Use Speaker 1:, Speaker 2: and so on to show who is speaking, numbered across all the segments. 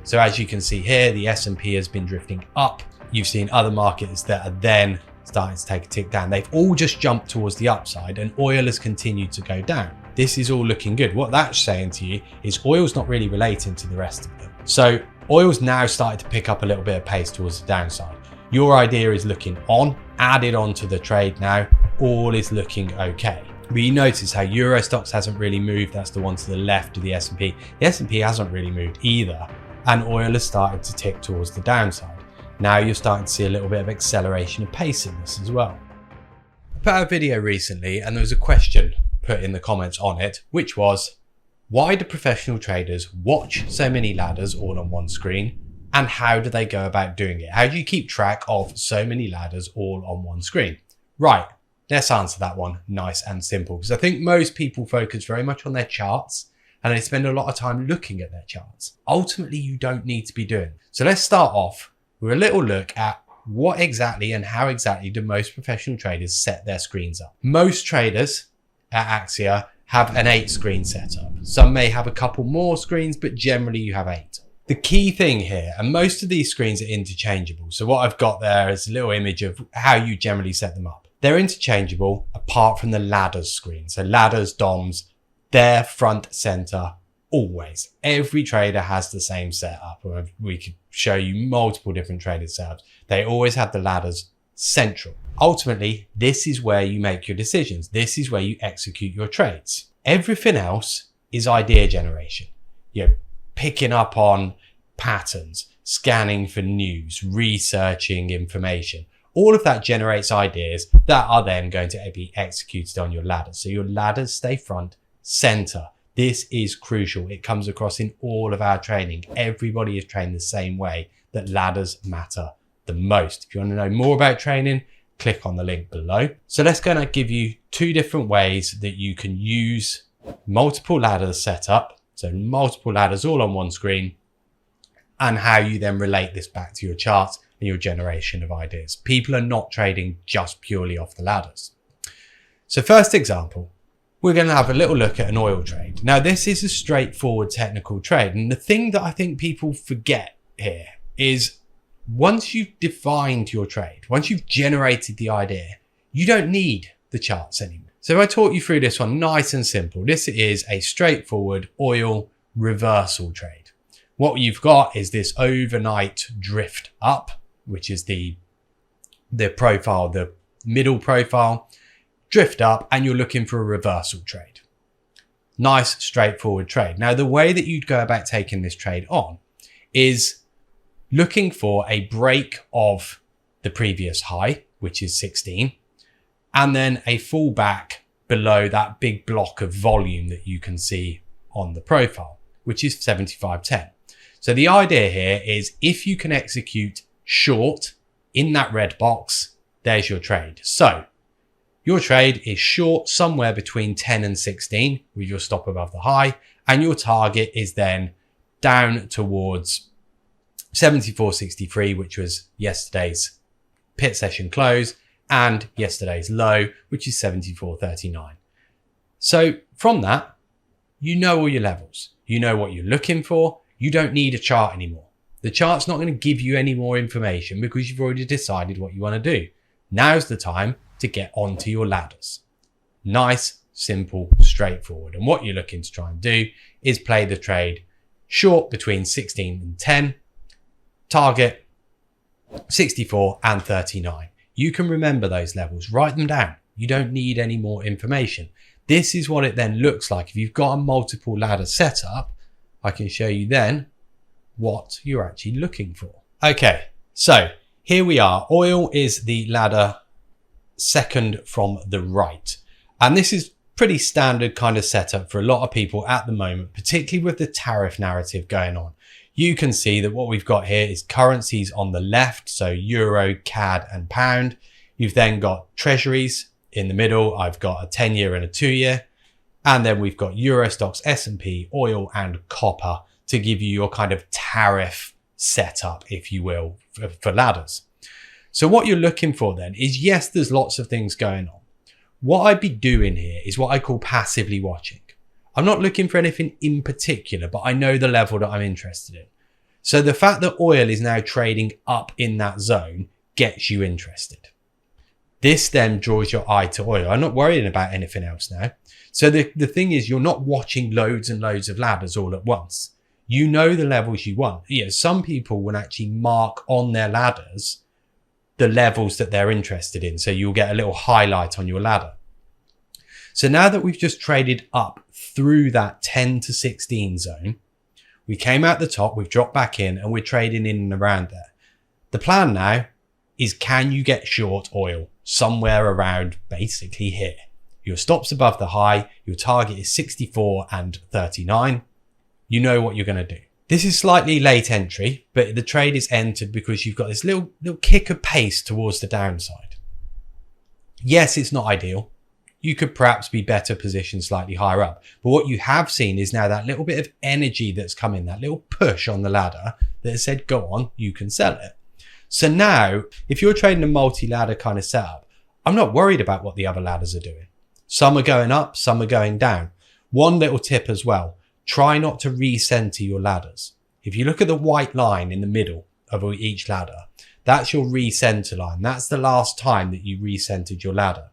Speaker 1: So as you can see here, the S&P has been drifting up. You've seen other markets that are then starting to take a tick down. They've all just jumped towards the upside and oil has continued to go down. This is all looking good. What that's saying to you is oil's not really relating to the rest of them. So oil's now started to pick up a little bit of pace towards the downside. Your idea is looking on, added onto the trade now, all is looking okay. But you notice how Euro Stocks hasn't really moved. That's the one to the left of the S&P. The S&P hasn't really moved either. And oil has started to tick towards the downside. Now you're starting to see a little bit of acceleration of pace in this as well. I put out a video recently and there was a question put in the comments on it, which was, why do professional traders watch so many ladders all on one screen? And how do they go about doing it? How do you keep track of so many ladders all on one screen? Right, let's answer that one nice and simple, because I think most people focus very much on their charts and they spend a lot of time looking at their charts. Ultimately, you don't need to be doing. So let's start off with a little look at what exactly and how exactly do most professional traders set their screens up. Most traders at Axia have an 8-screen setup. Some may have a couple more screens, but generally you have 8. The key thing here, and most of these screens are interchangeable. So what I've got there is a little image of how you generally set them up. They're interchangeable apart from the ladders screen. So ladders, DOMs, they're front center always. Every trader has the same setup. We could show you multiple different trader setups. They always have the ladders central. Ultimately, this is where you make your decisions. This is where you execute your trades. Everything else is idea generation. You're picking up on patterns, scanning for news, researching information. All of that generates ideas that are then going to be executed on your ladders. So your ladders stay front center. This is crucial. It comes across in all of our training. Everybody is trained the same way, that ladders matter the most. If you want to know more about training, click on the link below. So let's go and give you 2 different ways that you can use multiple ladders set up. So multiple ladders all on one screen, and how you then relate this back to your charts and your generation of ideas. People are not trading just purely off the ladders. So first example, we're going to have a little look at an oil trade. Now this is a straightforward technical trade. And the thing that I think people forget here is once you've defined your trade, once you've generated the idea, you don't need the charts anymore. So if I talk you through this one nice and simple, this is a straightforward oil reversal trade. What you've got is this overnight drift up, which is the profile, the middle profile, drift up, and you're looking for a reversal trade. Nice, straightforward trade. Now, the way that you'd go about taking this trade on is looking for a break of the previous high, which is 16, and then a fallback below that big block of volume that you can see on the profile, which is 75.10. So the idea here is if you can execute short in that red box, there's your trade. So your trade is short somewhere between 10 and 16 with your stop above the high, and your target is then down towards 74.63, which was yesterday's pit session close, and yesterday's low, which is 74.39. So from that, you know all your levels. You know what you're looking for. You don't need a chart anymore. The chart's not going to give you any more information because you've already decided what you want to do. Now's the time to get onto your ladders. Nice, simple, straightforward. And what you're looking to try and do is play the trade short between 16 and 10, target 64 and 39. You can remember those levels, write them down. You don't need any more information. This is what it then looks like. If you've got a multiple ladder setup, I can show you then what you're actually looking for. Okay, so here we are. Oil is the ladder second from the right. And this is pretty standard kind of setup for a lot of people at the moment, particularly with the tariff narrative going on. You can see that what we've got here is currencies on the left, so euro, CAD and pound. You've then got treasuries in the middle. I've got a 10-year and a 2-year. And then we've got Euro stocks, S&P, oil and copper to give you your kind of tariff setup, if you will, for ladders. So what you're looking for then is, yes, there's lots of things going on. What I'd be doing here is what I call passively watching. I'm not looking for anything in particular, but I know the level that I'm interested in. So the fact that oil is now trading up in that zone gets you interested. This then draws your eye to oil. I'm not worrying about anything else now. So the thing is, you're not watching loads and loads of ladders all at once. You know the levels you want. Some people will actually mark on their ladders the levels that they're interested in. So you'll get a little highlight on your ladder. So now that we've just traded up through that 10 to 16 zone, we came out the top, we've dropped back in, and we're trading in and around there. The plan now is, can you get short oil somewhere around basically here? Your stop's above the high, your target is 64 and 39. You know what you're going to do. This is slightly late entry, but the trade is entered because you've got this little kick of pace towards the downside. Yes, it's not ideal. You could perhaps be better positioned slightly higher up. But what you have seen is now that little bit of energy that's come in, that little push on the ladder that has said, go on, you can sell it. So now, if you're trading a multi-ladder kind of setup, I'm not worried about what the other ladders are doing. Some are going up, some are going down. One little tip as well, try not to recenter your ladders. If you look at the white line in the middle of each ladder, that's your recenter line. That's the last time that you recentered your ladder.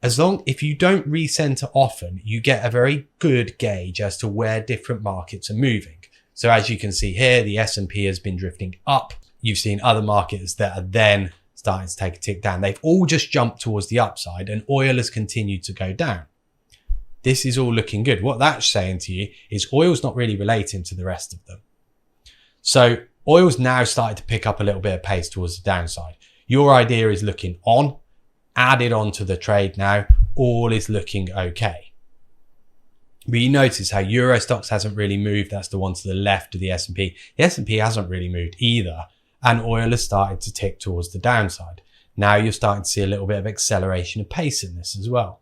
Speaker 1: If you don't recenter often, you get a very good gauge as to where different markets are moving. So as you can see here, the S&P has been drifting up. You've seen other markets that are then starting to take a tick down. They've all just jumped towards the upside, and oil has continued to go down. This is all looking good. What that's saying to you is oil's not really relating to the rest of them. So oil's now started to pick up a little bit of pace towards the downside. Your idea is looking on, add it onto the trade now, all is looking okay. But you notice how Euro stocks hasn't really moved. That's the one to the left of the S&P. The S&P hasn't really moved either. And oil has started to tick towards the downside. Now you're starting to see a little bit of acceleration of pace in this as well.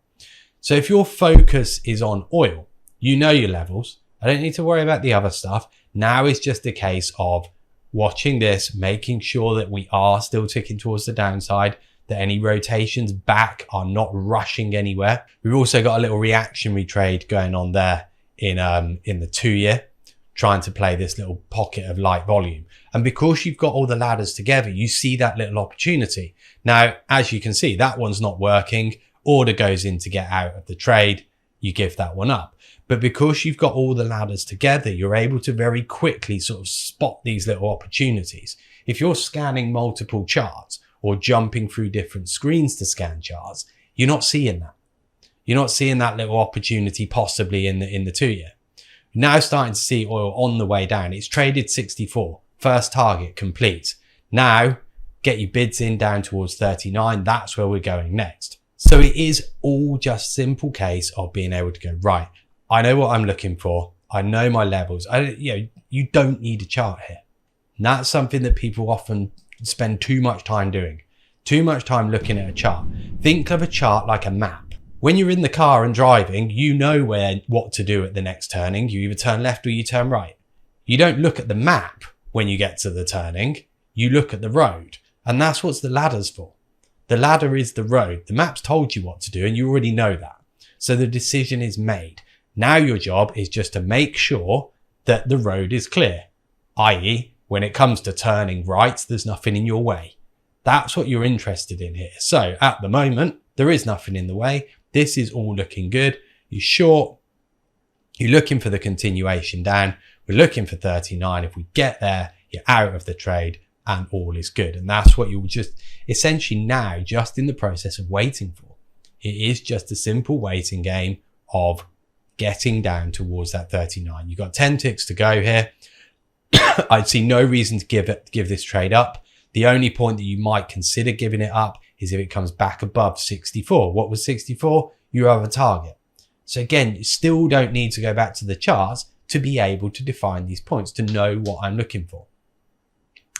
Speaker 1: So if your focus is on oil, you know your levels. I don't need to worry about the other stuff. Now is just a case of watching this, making sure that we are still ticking towards the downside, that any rotations back are not rushing anywhere. We've also got a little reactionary trade going on there in the 2-year, trying to play this little pocket of light volume. And because you've got all the ladders together, you see that little opportunity. Now, as you can see, that one's not working. Order goes in to get out of the trade. You give that one up. But because you've got all the ladders together, you're able to very quickly sort of spot these little opportunities. If you're scanning multiple charts or jumping through different screens to scan charts, you're not seeing that. You're not seeing that little opportunity possibly in the 2-year. Now starting to see oil on the way down. It's traded 64. First target complete. Now get your bids in down towards 39. That's where we're going next. So it is all just simple case of being able to go, right, I know what I'm looking for. I know my levels. You don't need a chart here. And that's something that people often spend too much time doing. Too much time looking at a chart. Think of a chart like a map. When you're in the car and driving, you know what to do at the next turning. You either turn left or you turn right. You don't look at the map when you get to the turning. You look at the road. And that's what the ladder's for. The ladder is the road. The map's told you what to do and you already know that. So the decision is made. Now your job is just to make sure that the road is clear. I.e., when it comes to turning right, there's nothing in your way. That's what you're interested in here. So at the moment, there is nothing in the way. This is all looking good. You're short. You're looking for the continuation down. We're looking for 39. If we get there, you're out of the trade and all is good. And that's what you're just essentially now just in the process of waiting for. It is just a simple waiting game of getting down towards that 39. You've got 10 ticks to go here. I'd see no reason to give this trade up. The only point that you might consider giving it up is if it comes back above 64. What was 64? You have a target. So again, you still don't need to go back to the charts to be able to define these points, to know what I'm looking for.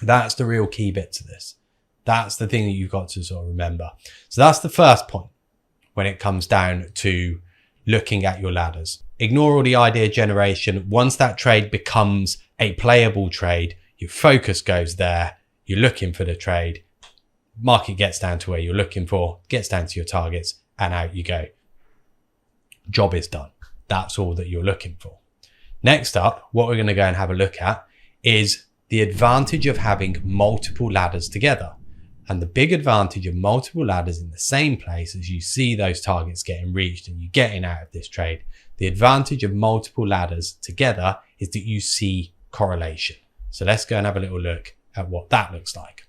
Speaker 1: That's the real key bit to this. That's the thing that you've got to sort of remember. So that's the first point when it comes down to looking at your ladders. Ignore all the idea generation. Once that trade becomes a playable trade, your focus goes there. You're looking for the trade. Market gets down to where you're looking for, gets down to your targets, and out you go. Job is done. That's all that you're looking for. Next up, what we're going to go and have a look at is the advantage of having multiple ladders together. And the big advantage of multiple ladders in the same place as you see those targets getting reached and you getting out of this trade, the advantage of multiple ladders together is that you see correlation. So let's go and have a little look at what that looks like.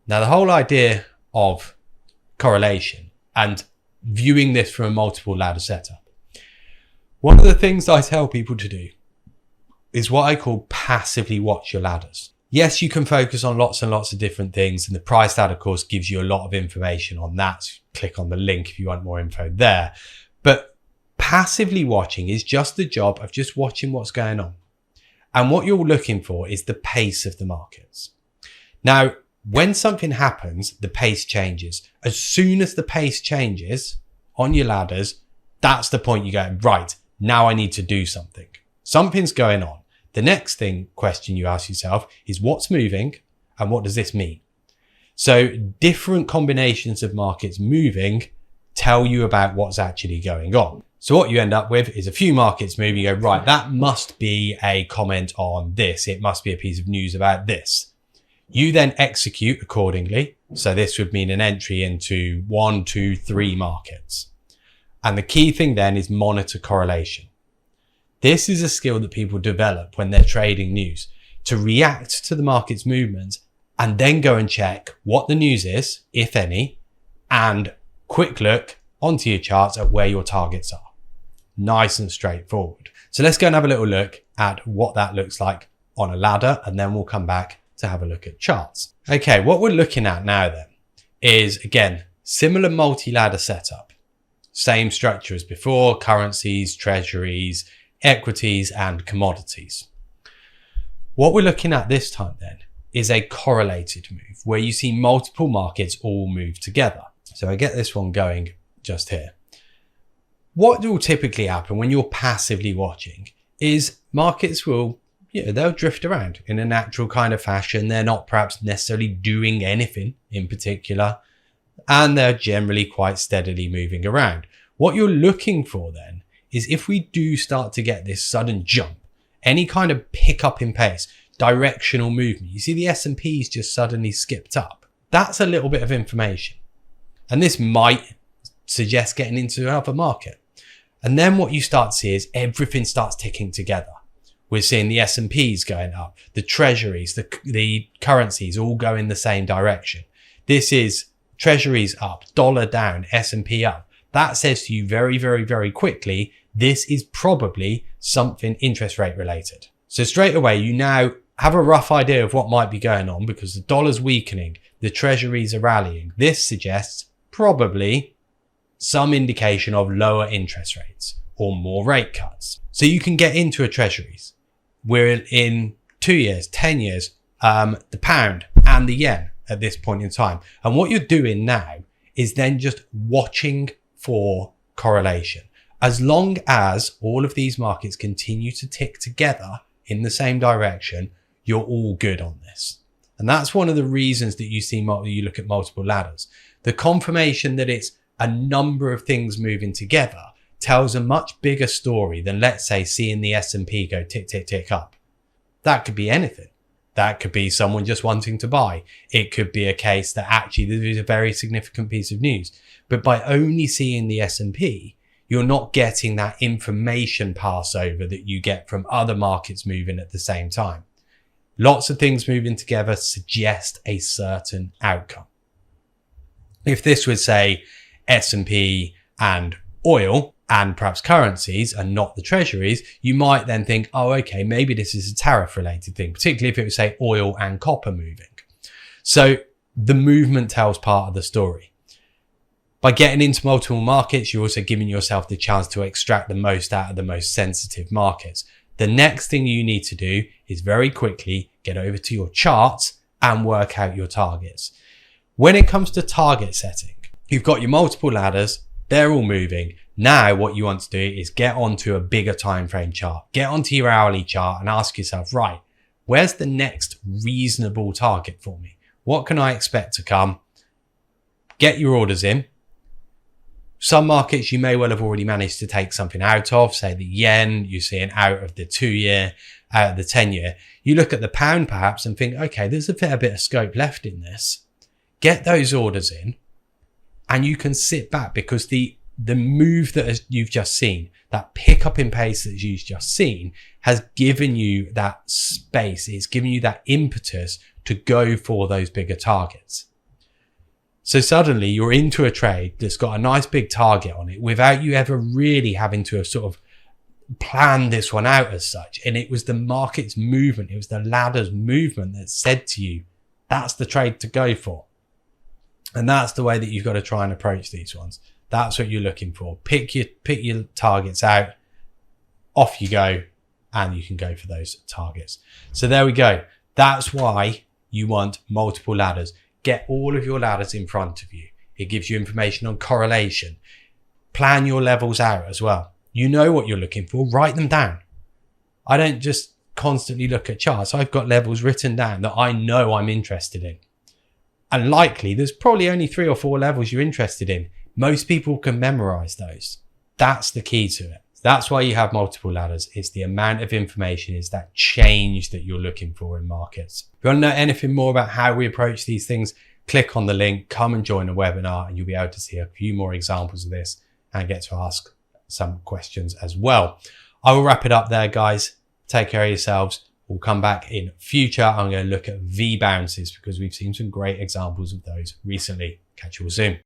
Speaker 1: Now, the whole idea of correlation and viewing this from a multiple ladder setup, one of the things I tell people to do is what I call passively watch your ladders. Yes, you can focus on lots and lots of different things, and the price ladder course gives you a lot of information on that. So click on the link if you want more info there. But passively watching is just the job of just watching what's going on. And what you're looking for is the pace of the markets. Now, when something happens, the pace changes. As soon as the pace changes on your ladders, that's the point you go, right, now I need to do something. Something's going on. The next question you ask yourself is what's moving and what does this mean? So different combinations of markets moving tell you about what's actually going on. So what you end up with is a few markets moving. You go, right, that must be a comment on this. It must be a piece of news about this. You then execute accordingly. So this would mean an entry into 1, 2, 3 markets. And the key thing then is monitor correlation. This is a skill that people develop when they're trading news, to react to the market's movements and then go and check what the news is, if any, and quick look onto your charts at where your targets are. Nice and straightforward. So let's go and have a little look at what that looks like on a ladder, and then we'll come back to have a look at charts. Okay, what we're looking at now then is, again, similar multi-ladder setup. Same structure as before, currencies, treasuries, equities and commodities. What we're looking at this time then is a correlated move where you see multiple markets all move together. So I get this one going just here. What will typically happen when you're passively watching is markets will, they'll drift around in a natural kind of fashion. They're not perhaps necessarily doing anything in particular, and they're generally quite steadily moving around. What you're looking for then is if we do start to get this sudden jump, any kind of pickup in pace, directional movement, you see the S&P's just suddenly skipped up. That's a little bit of information. And this might suggest getting into another market. And then what you start to see is everything starts ticking together. We're seeing the S&P's going up, the treasuries, the currencies all go in the same direction. This is treasuries up, dollar down, S&P up. That says to you very, very, very quickly, this is probably something interest rate related. So straight away, you now have a rough idea of what might be going on because the dollar's weakening, the treasuries are rallying. This suggests probably some indication of lower interest rates or more rate cuts. So you can get into a treasuries. We're in 2 years, 10 years, the pound and the yen at this point in time. And what you're doing now is then just watching for correlation. As long as all of these markets continue to tick together in the same direction, you're all good on this. And that's one of the reasons that you look at multiple ladders. The confirmation that it's a number of things moving together tells a much bigger story than, let's say, seeing the S&P go tick, tick, tick up. That could be anything. That could be someone just wanting to buy. It could be a case that actually there is a very significant piece of news. But by only seeing the S&P, you're not getting that information pass over that you get from other markets moving at the same time. Lots of things moving together suggest a certain outcome. If this would say S&P and oil and perhaps currencies and not the treasuries, you might then think, oh, okay, maybe this is a tariff related thing, particularly if it would say oil and copper moving. So the movement tells part of the story. By getting into multiple markets, you're also giving yourself the chance to extract the most out of the most sensitive markets. The next thing you need to do is very quickly get over to your charts and work out your targets. When it comes to target setting, you've got your multiple ladders, they're all moving. Now what you want to do is get onto a bigger time frame chart, get onto your hourly chart and ask yourself, right, where's the next reasonable target for me? What can I expect to come? Get your orders in. Some markets you may well have already managed to take something out of, say the yen, you're seeing out of the 2-year, out of the 10-year. You look at the pound perhaps and think, okay, there's a fair bit of scope left in this. Get those orders in and you can sit back, because the move that you've just seen, that pickup in pace that you've just seen, has given you that space. It's given you that impetus to go for those bigger targets. So suddenly you're into a trade that's got a nice big target on it without you ever really having to have sort of planned this one out as such. And it was the market's movement, it was the ladder's movement that said to you, that's the trade to go for. And that's the way that you've got to try and approach these ones. That's what you're looking for. Pick your targets out, off you go, and you can go for those targets. So there we go. That's why you want multiple ladders. Get all of your ladders in front of you. It gives you information on correlation. Plan your levels out as well. You know what you're looking for, write them down. I don't just constantly look at charts. I've got levels written down that I know I'm interested in. And likely there's probably only 3 or 4 levels you're interested in. Most people can memorize those. That's the key to it. That's why you have multiple ladders. It's the amount of information, it's that change that you're looking for in markets. If you want to know anything more about how we approach these things, click on the link, come and join the webinar, and you'll be able to see a few more examples of this and get to ask some questions as well. I will wrap it up there, guys. Take care of yourselves. We'll come back in future. I'm going to look at V bounces because we've seen some great examples of those recently. Catch you all soon.